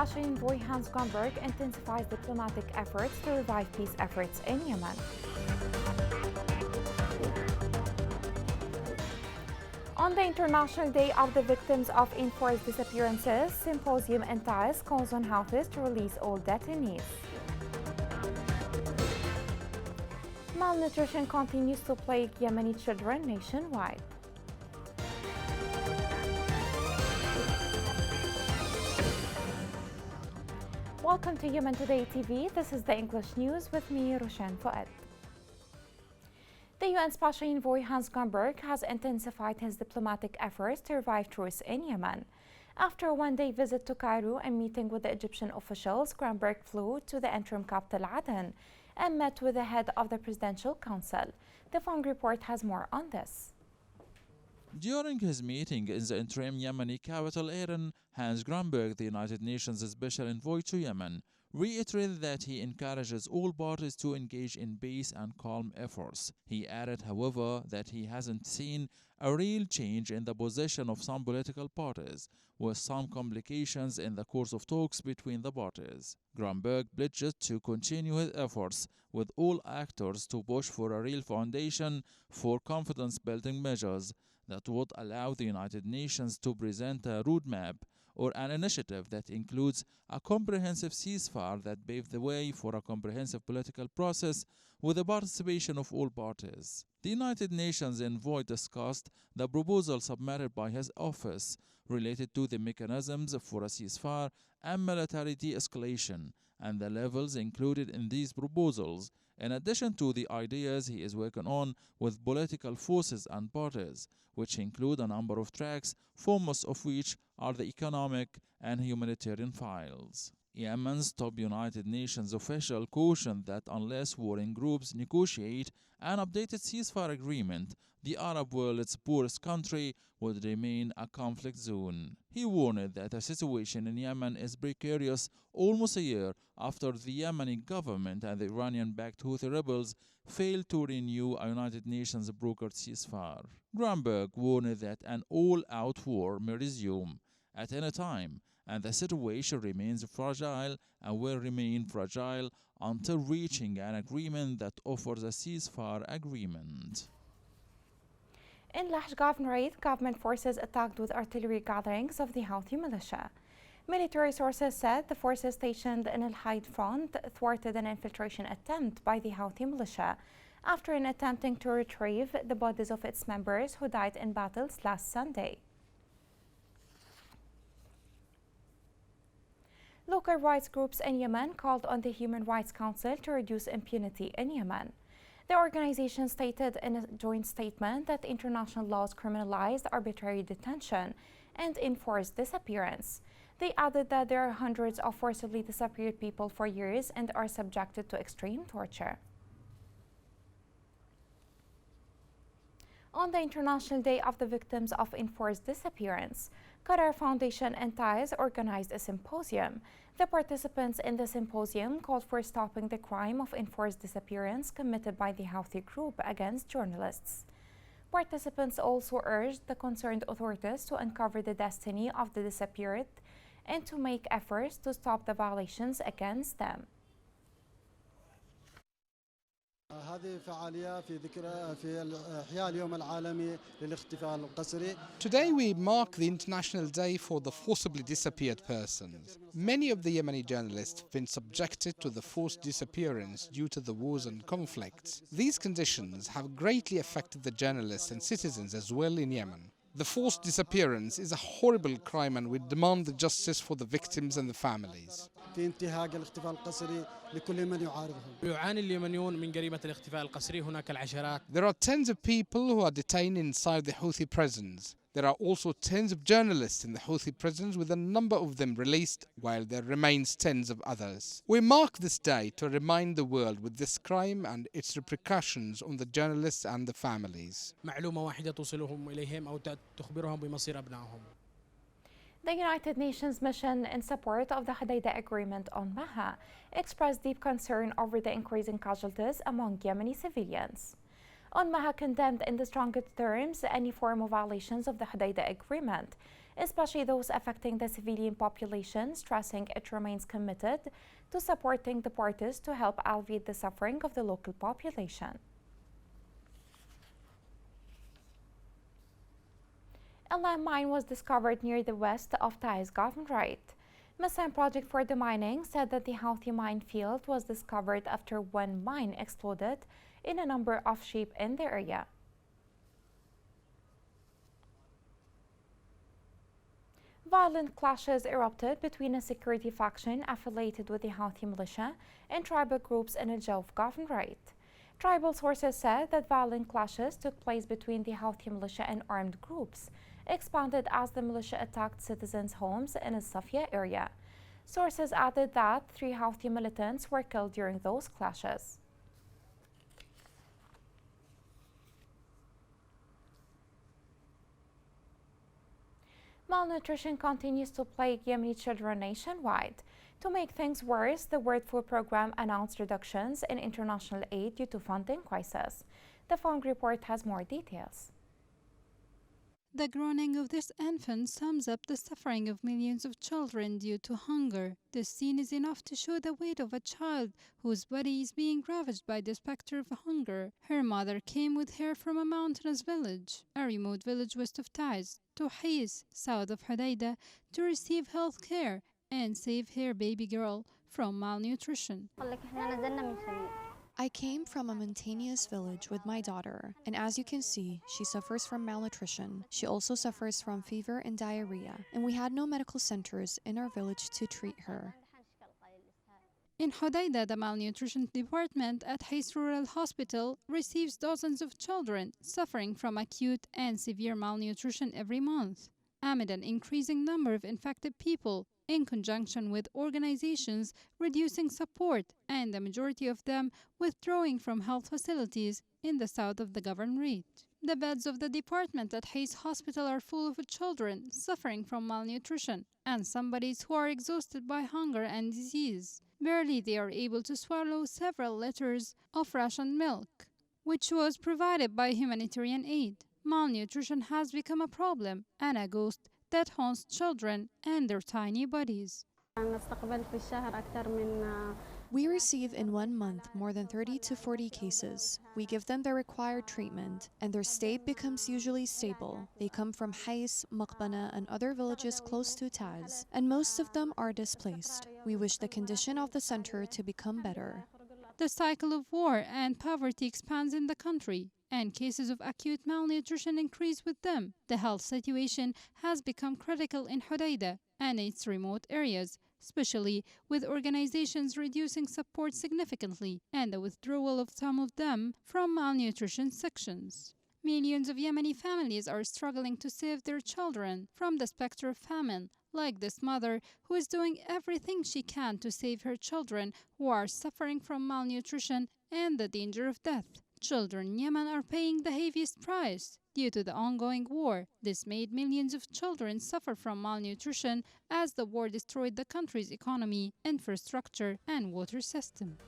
Special Envoy Hans Grunberg intensifies diplomatic efforts to revive peace efforts in Yemen. On the International Day of the Victims of Enforced Disappearances, symposium in Taiz calls on Houthis to release all detainees. Malnutrition continues to plague Yemeni children nationwide. Welcome to Yemen Today TV. This is the English news with me, Roshan Fuad. The UN Special Envoy Hans Grunberg has intensified his diplomatic efforts to revive truce in Yemen. After a one-day visit to Cairo and meeting with the Egyptian officials, Grunberg flew to the interim capital Aden and met with the head of the Presidential Council. The Fong report has more on this. During his meeting in the interim Yemeni capital Aden, Hans Grunberg, the United Nations Special Envoy to Yemen, reiterated that he encourages all parties to engage in peace and calm efforts. He added, however, that he hasn't seen a real change in the position of some political parties, with some complications in the course of talks between the parties. Grunberg pledged to continue his efforts with all actors to push for a real foundation for confidence-building measures that would allow the United Nations to present a roadmap or an initiative that includes a comprehensive ceasefire that paved the way for a comprehensive political process with the participation of all parties. The United Nations envoy discussed the proposal submitted by his office related to the mechanisms for a ceasefire and military de-escalation and the levels included in these proposals, in addition to the ideas he is working on with political forces and parties, which include a number of tracks, foremost of which are the economic and humanitarian files. Yemen's top United Nations official cautioned that unless warring groups negotiate an updated ceasefire agreement, the Arab world's poorest country would remain a conflict zone. He warned that the situation in Yemen is precarious almost a year after the Yemeni government and the Iranian-backed Houthi rebels failed to renew a United Nations brokered ceasefire. Grunberg warned that an all-out war may resume at any time, and the situation remains fragile and will remain fragile until reaching an agreement that offers a ceasefire agreement. In Lahj Governorate, government forces attacked with artillery gatherings of the Houthi militia. Military sources said the forces stationed in Al Haid front thwarted an infiltration attempt by the Houthi militia after attempting to retrieve the bodies of its members who died in battles last Sunday. Local rights groups in Yemen called on the Human Rights Council to reduce impunity in Yemen. The organization stated in a joint statement that international laws criminalize arbitrary detention and enforced disappearance. They added that there are hundreds of forcibly disappeared people for years and are subjected to extreme torture. On the International Day of the Victims of Enforced Disappearance, Qatar Foundation and Taiz organized a symposium. The participants in the symposium called for stopping the crime of enforced disappearance committed by the Houthi group against journalists. Participants also urged the concerned authorities to uncover the destiny of the disappeared and to make efforts to stop the violations against them. Today we mark the International Day for the forcibly disappeared persons. Many of the Yemeni journalists have been subjected to the forced disappearance due to the wars and conflicts. These conditions have greatly affected the journalists and citizens as well in Yemen. The forced disappearance is a horrible crime and we demand the justice for the victims and the families. There are tens of people who are detained inside the Houthi prisons. There are also tens of journalists in the Houthi prisons, with a number of them released, while there remains tens of others. We mark this day to remind the world with this crime and its repercussions on the journalists and the families. The United Nations mission in support of the Hodeidah Agreement on Maha expressed deep concern over the increasing casualties among Yemeni civilians. Maha condemned in the strongest terms any form of violations of the Hodeidah Agreement, especially those affecting the civilian population, stressing it remains committed to supporting the parties to help alleviate the suffering of the local population. A landmine was discovered near the west of Taiz Governorate. Missile Project for the Mining said that the Houthi minefield was discovered after one mine exploded in a number of sheep in the area. Violent clashes erupted between a security faction affiliated with the Houthi militia and tribal groups in the Jawf Governorate. Tribal sources said that violent clashes took place between the Houthi militia and armed groups, expanded as the militia attacked citizens' homes in the Safia area. Sources added that 3 Houthi militants were killed during those clashes. Malnutrition continues to plague Yemeni children nationwide. To make things worse, the World Food Programme announced reductions in international aid due to funding crisis. The Fund report has more details. The groaning of this infant sums up the suffering of millions of children due to hunger. This scene is enough to show the weight of a child whose body is being ravaged by the specter of hunger. Her mother came with her from a mountainous village, a remote village west of Taiz, to Hais, south of Hodeidah, to receive health care and save her baby girl from malnutrition. I came from a mountainous village with my daughter, and as you can see, she suffers from malnutrition. She also suffers from fever and diarrhea, and we had no medical centers in our village to treat her. In Hodeidah, the malnutrition department at Hais Rural Hospital receives dozens of children suffering from acute and severe malnutrition every month. Amid an increasing number of infected people, in conjunction with organizations reducing support and the majority of them withdrawing from health facilities in the south of the governorate. The beds of the department at Hais Hospital are full of children suffering from malnutrition and somebody who are exhausted by hunger and disease. Barely they are able to swallow several liters of rationed milk, which was provided by humanitarian aid. Malnutrition has become a problem and a ghost that haunts children and their tiny bodies. We receive in 1 month more than 30 to 40 cases. We give them the required treatment, and their state becomes usually stable. They come from Hais, Maqbana, and other villages close to Taz, and most of them are displaced. We wish the condition of the center to become better. The cycle of war and poverty expands in the country, and cases of acute malnutrition increase with them. The health situation has become critical in Hodeidah and its remote areas, especially with organizations reducing support significantly and the withdrawal of some of them from malnutrition sections. Millions of Yemeni families are struggling to save their children from the specter of famine, like this mother who is doing everything she can to save her children who are suffering from malnutrition and the danger of death. Children in Yemen are paying the heaviest price due to the ongoing war. This made millions of children suffer from malnutrition as the war destroyed the country's economy, infrastructure, and water system.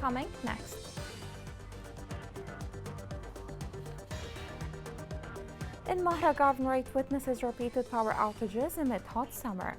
Coming next. In Mahra Governorate, witnesses repeated power outages amid hot summer.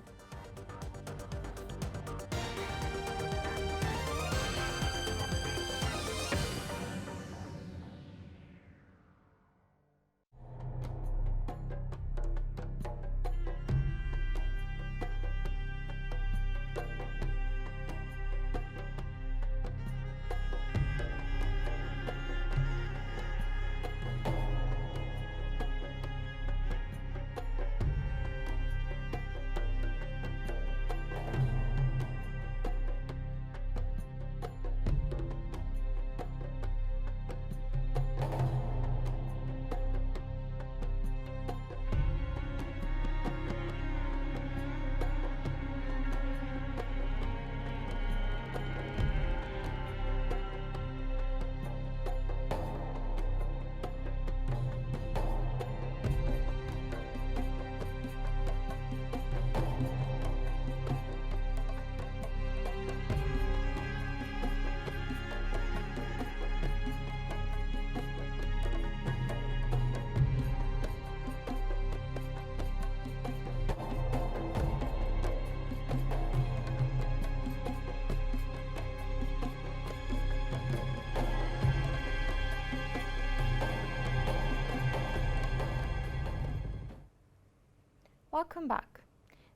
Welcome back.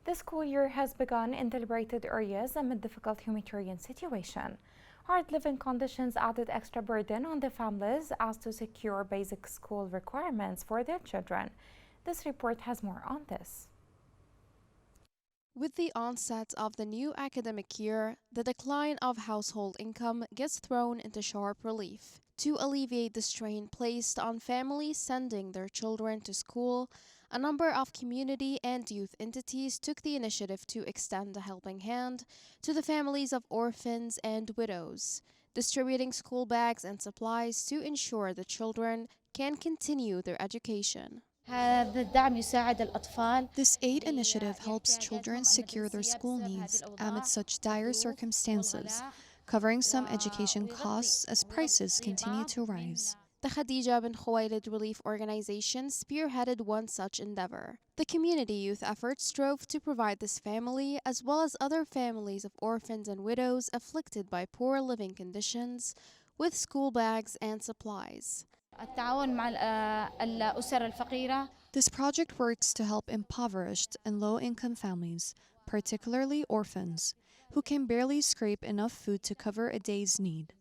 The school year has begun in the liberated areas amid difficult humanitarian situation. Hard living conditions added extra burden on the families as to secure basic school requirements for their children. This report has more on this. With the onset of the new academic year, the decline of household income gets thrown into sharp relief. To alleviate the strain placed on families sending their children to school, a number of community and youth entities took the initiative to extend a helping hand to the families of orphans and widows, distributing school bags and supplies to ensure the children can continue their education. This aid initiative helps children secure their school needs amid such dire circumstances, covering some education costs as prices continue to rise. The Khadija bin Khuwailid Relief Organization spearheaded one such endeavor. The community youth effort strove to provide this family, as well as other families of orphans and widows afflicted by poor living conditions, with school bags and supplies. This project works to help impoverished and low-income families, particularly orphans, who can barely scrape enough food to cover a day's need.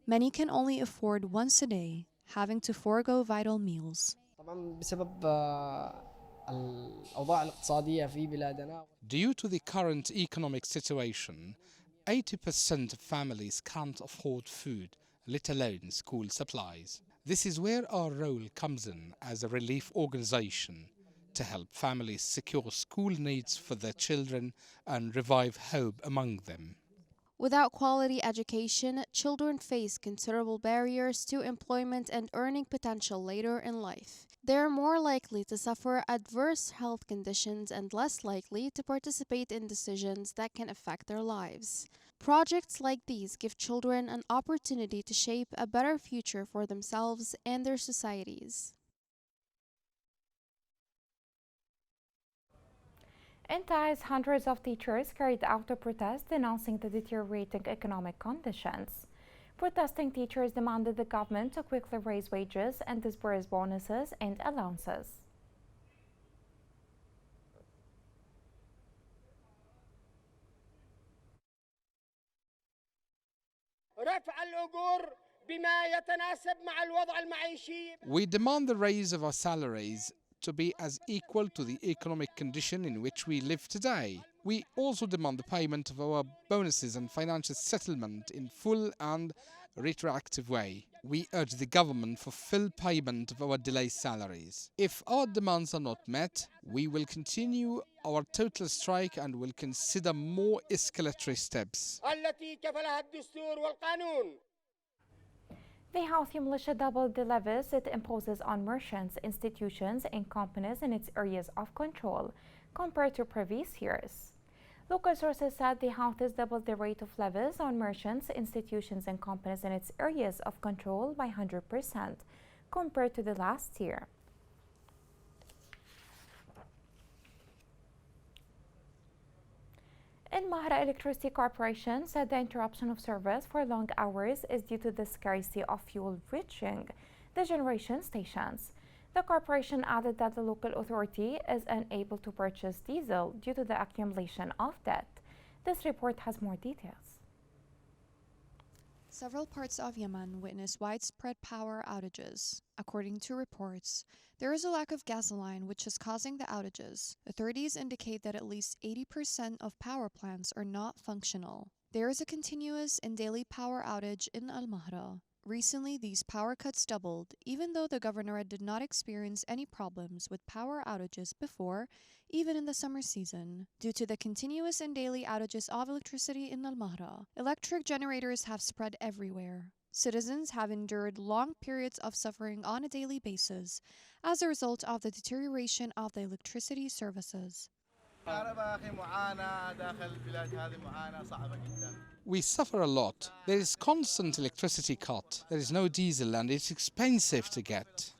Many can only afford once a day, having to forego vital meals. Due to the current economic situation, 80% of families can't afford food, let alone school supplies. This is where our role comes in as a relief organization to help families secure school needs for their children and revive hope among them. Without quality education, children face considerable barriers to employment and earning potential later in life. They are more likely to suffer adverse health conditions and less likely to participate in decisions that can affect their lives. Projects like these give children an opportunity to shape a better future for themselves and their societies. In Taiz, hundreds of teachers carried out a protest denouncing the deteriorating economic conditions. Protesting teachers demanded the government to quickly raise wages and disburse bonuses and allowances. We demand the raise of our salaries to be as equal to the economic condition in which we live today. We also demand the payment of our bonuses and financial settlement in full and retroactive way. We urge the government for full payment of our delayed salaries. If our demands are not met, we will continue our total strike and will consider more escalatory steps. The Houthi militia doubled the levies it imposes on merchants, institutions, and companies in its areas of control compared to previous years. Local sources said the Houthis doubled the rate of levies on merchants, institutions, and companies in its areas of control by 100% compared to the last year. In Mahra Electricity Corporation said the interruption of service for long hours is due to the scarcity of fuel reaching the generation stations. The corporation added that the local authority is unable to purchase diesel due to the accumulation of debt. This report has more details. Several parts of Yemen witness widespread power outages. According to reports, there is a lack of gasoline which is causing the outages. Authorities indicate that at least 80% of power plants are not functional. There is a continuous and daily power outage in Al-Mahra. Recently, these power cuts doubled, even though the governorate did not experience any problems with power outages before, even in the summer season. Due to the continuous and daily outages of electricity in Al-Mahra, electric generators have spread everywhere. Citizens have endured long periods of suffering on a daily basis as a result of the deterioration of the electricity services. We suffer a lot. There is constant electricity cut. There is no diesel and it's expensive to get.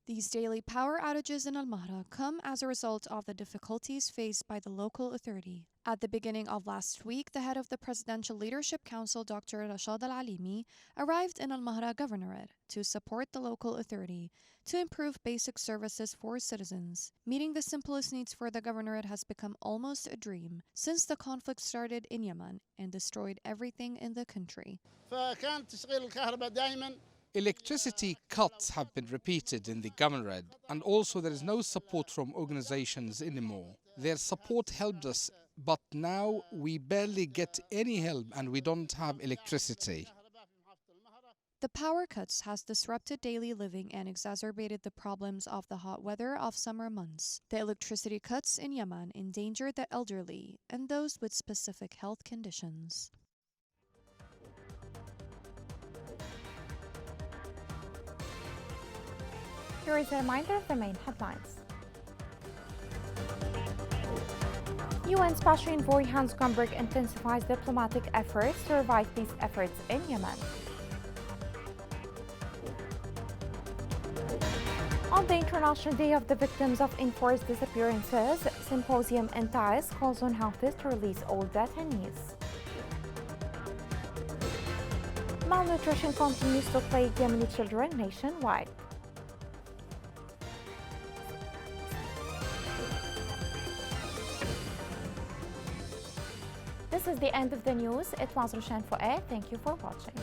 These daily power outages in Al-Mahra come as a result of the difficulties faced by the local authority. At the beginning of last week, the head of the Presidential Leadership Council, Dr. Rashad Al-Alimi, arrived in Al-Mahra Governorate to support the local authority to improve basic services for citizens. Meeting the simplest needs for the governorate has become almost a dream since the conflict started in Yemen and destroyed everything in the country. Electricity cuts have been repeated in the governorate, and also there is no support from organizations anymore. Their support helped us, but now we barely get any help and we don't have electricity. The power cuts has disrupted daily living and exacerbated the problems of the hot weather of summer months. The electricity cuts in Yemen endanger the elderly and those with specific health conditions. Here is a reminder of the main headlines. UN Special Envoy Hans Grunberg intensifies diplomatic efforts to revive peace efforts in Yemen. On the International Day of the Victims of Enforced Disappearances, Symposium in Taiz calls on Houthis to release all detainees. Malnutrition continues to plague Yemeni children nationwide. This is the end of the news. It was Roshan Fouad. Thank you for watching.